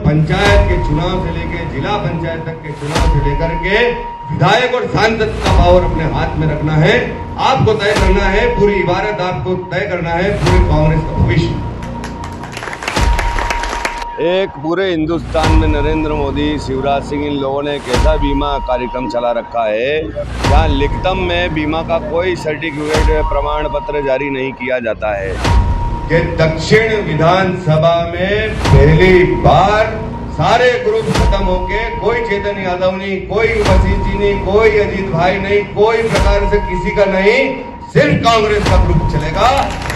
पंचायत के चुनाव से लेकर जिला पंचायत तक के चुनाव से लेकर के विधायक और सांसद का पावर अपने हाथ में रखना है। आपको तय करना है, पूरी इबारत आपको तय करना है पूरे कांग्रेस का भविष्य। एक पूरे हिंदुस्तान में नरेंद्र मोदी, शिवराज सिंह, इन लोगों ने एक ऐसा बीमा कार्यक्रम चला रखा है जहाँ लिखतम में बीमा का कोई सर्टिफिकेट, प्रमाण पत्र जारी नहीं किया जाता है कि दक्षिण विधानसभा में पहली बार सारे ग्रुप खत्म होके कोई चेतन यादव नहीं, कोई वसीम जी नहीं, कोई अजीत भाई नहीं, कोई प्रकार से किसी का नहीं, सिर्फ कांग्रेस का ग्रुप चलेगा,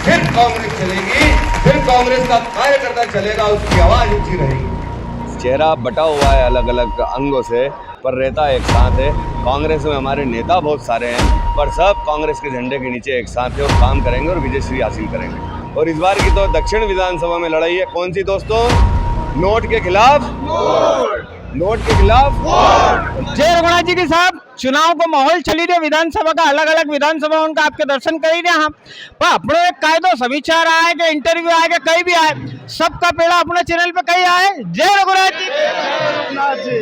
सिर्फ कांग्रेस चलेगी, सिर्फ कांग्रेस का कार्यकर्ता चलेगा, उसकी आवाज ऊंची रहेगी। चेहरा बटा हुआ है अलग अलग अंगों से, पर रहता एक साथ है। कांग्रेस में हमारे नेता बहुत सारे हैं, पर सब कांग्रेस के झंडे के नीचे एक साथ है और काम करेंगे और विजयश्री हासिल करेंगे। और इस बार की तो दक्षिण विधानसभा में लड़ाई है कौन सी दोस्तों? नोट के खिलाफ, नोट के खिलाफ। जय रघुनाथ जी के साहब, चुनाव को माहौल चली रहे विधानसभा का, अलग अलग विधानसभा उनका आपके दर्शन करी रहे हम, पर अपनो एक कायदो समीचार आए कि इंटरव्यू आए कि कहीं भी आए, सबका पेड़ा अपने चैनल पे कहीं आए। जय रघुनाथ जी।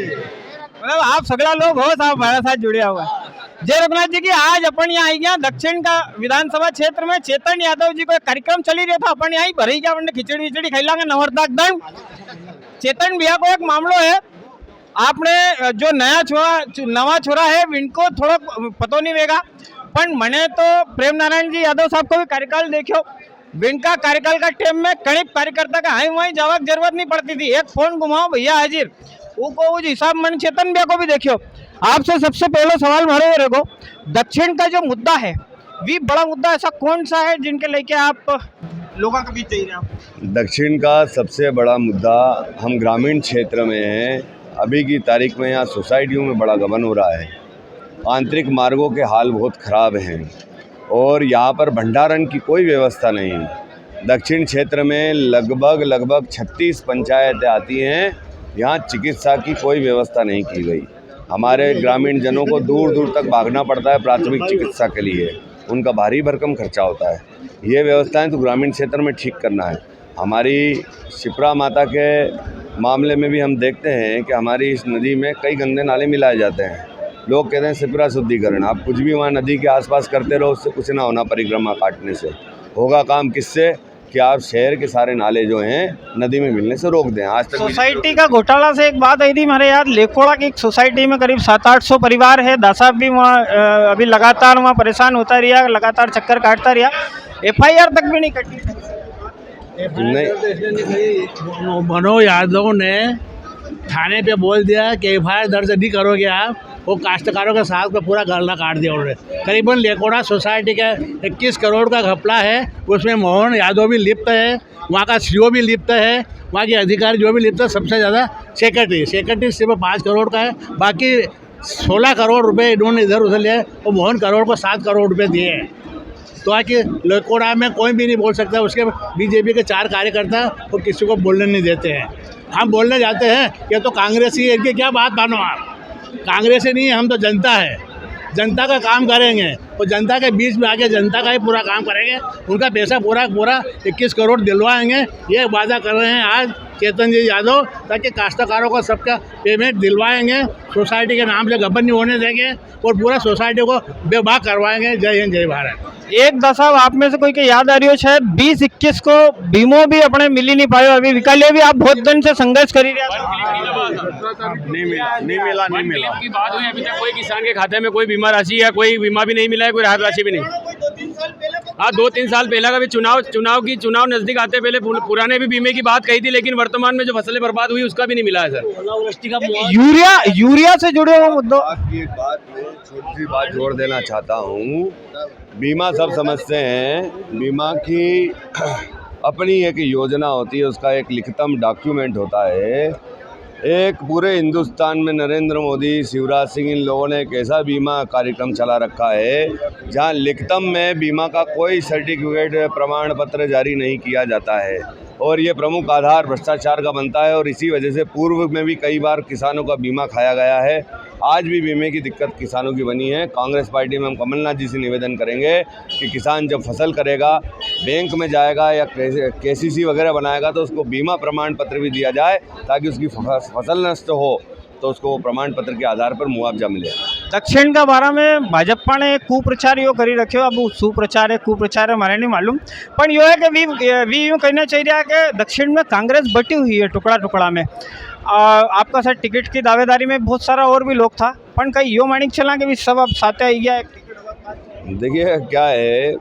मतलब आप सगला लोग हो, साहब हमारे साथ जुड़े हुआ है। जय रघुनाथ जी की आज अपन यहाँ आई गया दक्षिण का विधानसभा क्षेत्र में, चेतन यादव जी को एक कार्यक्रम चली रहा था, अपन यहाँ भरी गया, अपन खिचड़ी विचड़ी खाई लांगे नवरदाक दंड। चेतन भैया को एक मामलो है, आपने जो नवा छोरा है इनको थोड़ा पतो नहीं रहेगा, पर मैंने तो प्रेम नारायण जी यादव साहब को भी कार्यकाल देखो, इनका कार्यकाल का टाइम में कई कार्यकर्ता का हाई वहीं जावा की जरूरत नहीं पड़ती थी, एक फोन घुमाओ भैया हाजिर, वो उस हिसाब मैंने चेतन भैया को भी देखो। आपसे सबसे पहला सवाल मारो रखो, दक्षिण का जो मुद्दा है भी बड़ा मुद्दा ऐसा कौन सा है जिनके लेके आप लोगों के बीच चाहिए? आप दक्षिण का सबसे बड़ा मुद्दा हम ग्रामीण क्षेत्र में हैं। अभी की तारीख में यहाँ सोसाइटियों में बड़ा गबन हो रहा है, आंतरिक मार्गों के हाल बहुत ख़राब हैं और यहाँ पर भंडारण की कोई व्यवस्था नहीं है। दक्षिण क्षेत्र में लगभग 36 पंचायतें आती हैं, यहाँ चिकित्सा की कोई व्यवस्था नहीं की गई। हमारे ग्रामीण जनों को दूर दूर तक भागना पड़ता है प्राथमिक चिकित्सा के लिए, उनका भारी भरकम खर्चा होता है। ये व्यवस्थाएं तो ग्रामीण क्षेत्र में ठीक करना है। हमारी शिप्रा माता के मामले में भी हम देखते हैं कि हमारी इस नदी में कई गंदे नाले मिलाए जाते हैं। लोग कहते हैं शिप्रा शुद्धिकरण, आप कुछ भी वहाँ नदी के आसपास करते रहो, उससे कुछ ना होना, परिक्रमा काटने से होगा काम किससे कि आप शहर के सारे नाले जो हैं नदी में मिलने से रोक दें। आज तक सोसाइटी का घोटाला से एक बात आई थी हमारे याद, लेकोड़ा की एक सोसाइटी में करीब 700-800 परिवार है, दासा भी वहाँ अभी लगातार वहाँ परेशान होता रहा, लगातार चक्कर काटता रहा, FIR तक भी नहीं कटी। मनोज यादव ने थाने पे बोल दिया कि FIR दर्ज नहीं करोगे आप, वो काश्तकारों के साथ का पूरा गला काट दिया उन्होंने। करीबन लेकोड़ा सोसाइटी का 21 करोड़ का घपला है, उसमें मोहन यादव भी लिप्त है, वहाँ का CO भी लिप्त है, वहाँ के अधिकारी जो भी लिप्त है, सबसे ज़्यादा सेक्रेटरी सिर्फ 5 करोड़ का है, बाकी 16 करोड़ रुपए इन्होंने इधर उधर लिए और मोहन करोड़ को 7 करोड़ रुपए दिए हैं। तो आके लेकोड़ा में कोई भी नहीं बोल सकता, उसके BJP के 4 कार्यकर्ता वो किसी को बोलने नहीं देते हैं। हम बोलने जाते हैं ये तो कांग्रेसी है, इनकी क्या बात मानो आप, कांग्रेसी नहीं है, हम तो जनता है, जनता का काम करेंगे और जनता के बीच में आके जनता का ही पूरा काम करेंगे, उनका पैसा पूरा 21 करोड़ दिलवाएंगे, ये वादा कर रहे हैं आज चेतन जी यादव, ताकि काश्तकारों को सबका पेमेंट दिलवाएंगे, सोसाइटी के नाम से गबन नहीं होने देंगे और पूरा सोसाइटी को बेबाक करवाएंगे। जय हिंद, जय भारत। एक दशा आप में से कोई के याद आ रही हो, शायद 20-21 को बीमो भी अपने मिल ही नहीं पाए, अभी विकाले भी आप बहुत दिन से संघर्ष कर ही रहे नहीं मिला की बात हुई, अभी तक कोई किसान के खाते में कोई बीमा राशि या कोई बीमा भी नहीं मिला है, कोई राहत राशि भी नहीं। हाँ, 2-3 साल पहले का भी चुनाव नजदीक आते पहले पुराने भी बीमे की बात कही थी, लेकिन वर्तमान में जो फसलें बर्बाद हुई उसका भी नहीं मिला है सर। यूरिया से जुड़े हुए मुद्दों की एक बात छोटी सी बात जोड़ देना चाहता हूँ। बीमा सब समझते हैं, बीमा की अपनी एक योजना होती है, उसका एक लिखितम डॉक्यूमेंट होता है। एक पूरे हिंदुस्तान में नरेंद्र मोदी, शिवराज सिंह, इन लोगों ने एक ऐसा बीमा कार्यक्रम चला रखा है जहां लिखितम में बीमा का कोई सर्टिफिकेट, प्रमाण पत्र जारी नहीं किया जाता है। और ये प्रमुख आधार भ्रष्टाचार का बनता है। और इसी वजह से पूर्व में भी कई बार किसानों का बीमा खाया गया है। आज भी बीमे की दिक्कत किसानों की बनी है। कांग्रेस पार्टी में हम कमलनाथ जी से निवेदन करेंगे कि किसान जब फसल करेगा, बैंक में जाएगा या KCC वगैरह बनाएगा तो उसको बीमा प्रमाण पत्र भी दिया जाए, ताकि उसकी फसल नष्ट हो तो उसको प्रमाण पत्र के आधार पर मुआवजा मिले। दक्षिण का बारे में भाजपा ने कुप्रचार यो करी रखियो। अब सुप्रचार है मारे नहीं मालूम, पर यो है कि वी यूँ कहना चाहिए कि दक्षिण में कांग्रेस बटी हुई है टुकड़ा टुकड़ा में। आपका सर टिकट की दावेदारी में बहुत सारा और भी लोग था, पर कहीं यो मानिक चला कि सब अब साथ आई गया। देखिए क्या है,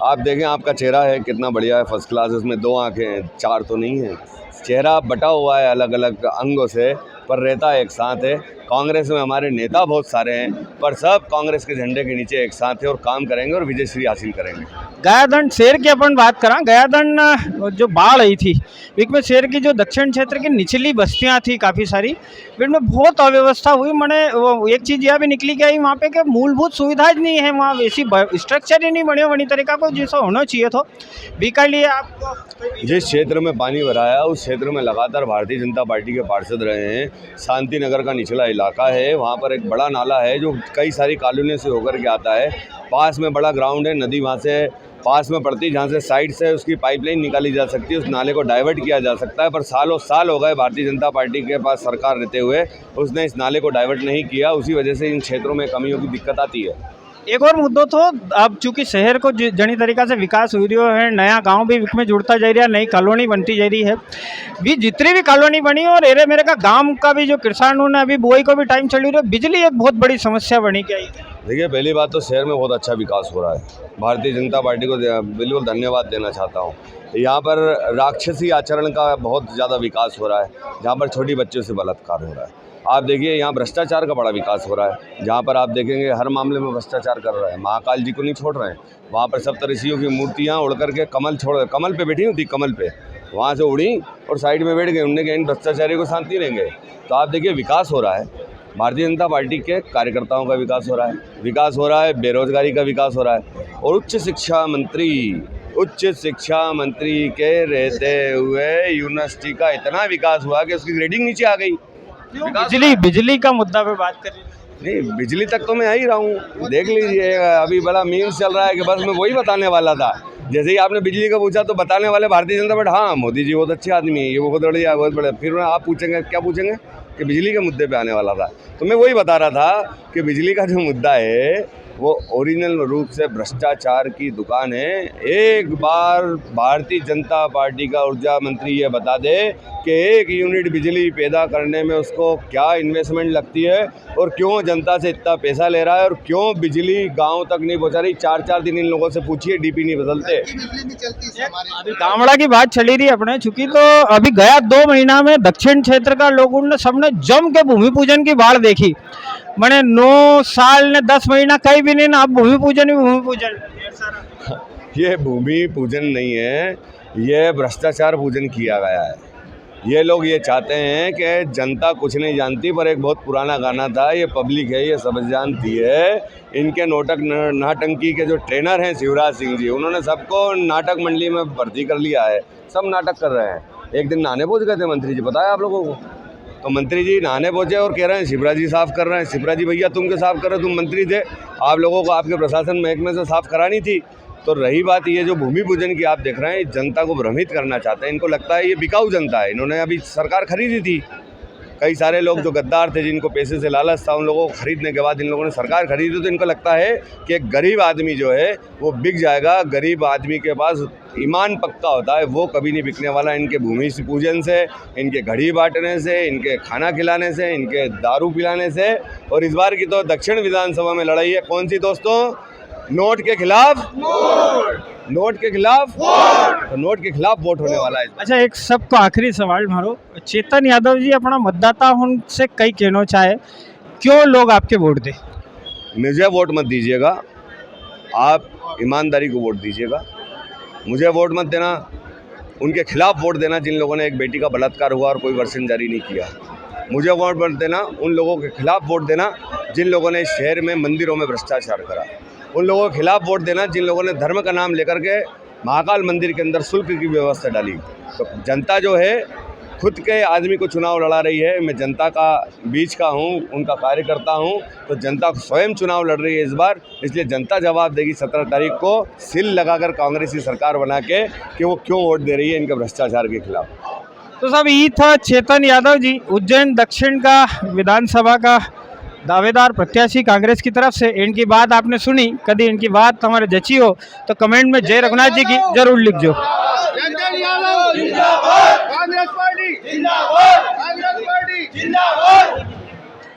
आप देखें आपका चेहरा है कितना बढ़िया है, फर्स्ट क्लास, उसमें 2 आँखें हैं, 4 तो नहीं है। चेहरा बटा हुआ है अलग अलग अंगों से, पर रहता एक साथ है। कांग्रेस में हमारे नेता बहुत सारे हैं, पर सब कांग्रेस के झंडे के नीचे एक साथ है और काम करेंगे और विजयश्री हासिल करेंगे। गयादंड शहर की अपन बात करा, गयादंड जो बाढ़ आई थी विक में शहर की जो दक्षिण क्षेत्र की निचली बस्तियां थी काफ़ी सारी, जिनमें बहुत अव्यवस्था हुई। मैंने वो एक चीज़ यह भी निकली कि वहाँ पे कि मूलभूत सुविधाएं नहीं है, वहाँ वैसी स्ट्रक्चर ही नहीं बनी तरीका को जैसा होना चाहिए। तो बीका लिए आपको जिस क्षेत्र में पानी भरा है उस क्षेत्र में लगातार भारतीय जनता पार्टी के पार्षद रहे हैं। शांति नगर का निचला इलाका है, वहाँ पर एक बड़ा नाला है जो कई सारी कॉलोनियों से होकर के आता है। पास में बड़ा ग्राउंड है, नदी वहाँ से पास में पड़ती है, जहाँ से साइड से उसकी पाइपलाइन निकाली जा सकती है, उस नाले को डाइवर्ट किया जा सकता है। पर सालों साल हो गए भारतीय जनता पार्टी के पास सरकार रहते हुए, उसने इस नाले को डाइवर्ट नहीं किया। उसी वजह से इन क्षेत्रों में कमियों की दिक्कत आती है। एक और मुद्दों तो अब चूंकि शहर को जनी तरीका से विकास हो रही है, नया गांव भी विक में जुड़ता जा रहा है, नई कॉलोनी बनती जा रही है, भी जितनी भी कॉलोनी बनी और एरे मेरे का गांव का भी जो किसानों ने अभी बुआई को भी टाइम चल रही है, बिजली एक बहुत बड़ी समस्या बनी क्या? देखिए पहली बात तो शहर में बहुत अच्छा विकास हो रहा है। भारतीय जनता पार्टी को बिल्कुल धन्यवाद देना चाहता हूँ। यहाँ पर राक्षसी आचरण का बहुत ज़्यादा विकास हो रहा है, जहाँ पर छोटी बच्चों से बलात्कार हो रहा है। आप देखिए यहाँ भ्रष्टाचार का बड़ा विकास हो रहा है, जहाँ पर आप देखेंगे हर मामले में भ्रष्टाचार कर रहा है। महाकाल जी को नहीं छोड़ रहे हैं, वहाँ पर सप्तऋषियों की मूर्तियाँ उड़ करके कमल पे बैठी होती, कमल पे वहाँ से उड़ी और साइड में बैठ गए। उनने कहा इन भ्रष्टाचारियों को शांति रहेंगे। तो आप देखिए विकास हो रहा है, भारतीय जनता पार्टी के कार्यकर्ताओं का विकास हो रहा है, बेरोजगारी का विकास हो रहा है। और उच्च शिक्षा मंत्री के रहते हुए यूनिवर्सिटी का इतना विकास हुआ कि उसकी ग्रेडिंग नीचे आ गई। बिजली का मुद्दा पे बात करें, नहीं बिजली तक तो मैं आ ही रहा हूँ, देख लीजिए। अभी बड़ा मीम्स चल रहा है कि बस मैं वही बताने वाला था। जैसे ही आपने बिजली का पूछा तो बताने वाले भारतीय जनता पार्टी, हाँ मोदी जी बहुत अच्छे आदमी है, ये बहुत बढ़िया, बहुत बढ़िया। फिर आप पूछेंगे क्या पूछेंगे कि बिजली के मुद्दे पे आने वाला था, तो मैं वही बता रहा था कि बिजली का जो मुद्दा है वो ओरिजिनल रूप से भ्रष्टाचार की दुकान है। एक बार भारतीय जनता पार्टी का ऊर्जा मंत्री ये बता दे कि 1 यूनिट बिजली पैदा करने में उसको क्या इन्वेस्टमेंट लगती है और क्यों जनता से इतना पैसा ले रहा है और क्यों बिजली गांव तक नहीं पहुंचा रही। 4-4 दिन इन लोगों से पूछिए, डीपी नहीं बदलते। कामड़ा की बात चली रही अपने चूंकि, तो अभी गया 2 महीना में दक्षिण क्षेत्र का लोगों ने सबने जम के भूमि पूजन की बाढ़ देखी। मैंने 9 साल ने 10 महीना कहीं भी नहीं ना, अब भूमि पूजन। ये भूमि पूजन नहीं है, ये भ्रष्टाचार पूजन किया गया है। ये लोग ये चाहते हैं कि जनता कुछ नहीं जानती, पर एक बहुत पुराना गाना था, ये पब्लिक है ये सब जानती है। इनके नाटंकी के जो ट्रेनर हैं शिवराज सिंह जी, उन्होंने सबको नाटक मंडली में भर्ती कर लिया है, सब नाटक कर रहे हैं। एक दिन नहाने पहुँच गए थे मंत्री जी, पता है आप लोगों को? तो मंत्री जी नहाने पहुँचे और कह रहे हैं शिवराज जी साफ़ कर रहे हैं। शिवराज जी भैया तुम क्या साफ़ कर रहे हो, तुम मंत्री थे, आप लोगों को आपके प्रशासन महकमे से साफ़ करानी थी। तो रही बात ये जो भूमि पूजन की आप देख रहे हैं, जनता को भ्रमित करना चाहते हैं। इनको लगता है ये बिकाऊ जनता है, इन्होंने अभी सरकार खरीदी थी। कई सारे लोग जो गद्दार थे, जिनको पैसे से लालच था, उन लोगों को खरीदने के बाद इन लोगों ने सरकार खरीदी, तो इनको लगता है कि एक गरीब आदमी जो है वो बिक जाएगा। गरीब आदमी के पास ईमान पक्का होता है, वो कभी नहीं बिकने वाला। इनके भूमि पूजन से, इनके घड़ी बांटने से, इनके खाना खिलाने से, इनके दारू पिलाने से। और इस बार की तो दक्षिण विधानसभा में लड़ाई है कौन सी दोस्तों? नोट के खिलाफ नोट के खिलाफ तो नोट के खिलाफ वोट होने वाला है। अच्छा, एक सबको आखिरी सवाल मारो, चेतन यादव जी अपना मतदाता उनसे कई कहना चाहे, क्यों लोग आपके वोट दे? मुझे वोट मत दीजिएगा, आप ईमानदारी को वोट दीजिएगा। मुझे वोट मत देना, उनके खिलाफ वोट देना जिन लोगों ने एक बेटी का बलात्कार हुआ और कोई वर्षन जारी नहीं किया। मुझे वोट मत देना, उन लोगों के खिलाफ वोट देना जिन लोगों ने शहर में मंदिरों में भ्रष्टाचार करा। उन लोगों के खिलाफ वोट देना जिन लोगों ने धर्म का नाम लेकर के महाकाल मंदिर के अंदर शुल्क की व्यवस्था डाली। तो जनता जो है खुद के आदमी को चुनाव लड़ा रही है। मैं जनता का बीच का हूँ, उनका कार्यकर्ता हूँ, तो जनता स्वयं चुनाव लड़ रही है इस बार, इसलिए जनता जवाब देगी 17 तारीख को सिल लगाकर कांग्रेस की सरकार बना के कि वो क्यों वोट दे रही है इनके भ्रष्टाचार के खिलाफ। तो साहब ये था चेतन यादव जी, उज्जैन दक्षिण का विधानसभा का दावेदार प्रत्याशी कांग्रेस की तरफ से। इनकी बात आपने सुनी, कभी इनकी बात हमारे जची हो तो कमेंट में जय रघुनाथ जी की जरूर लिख दो।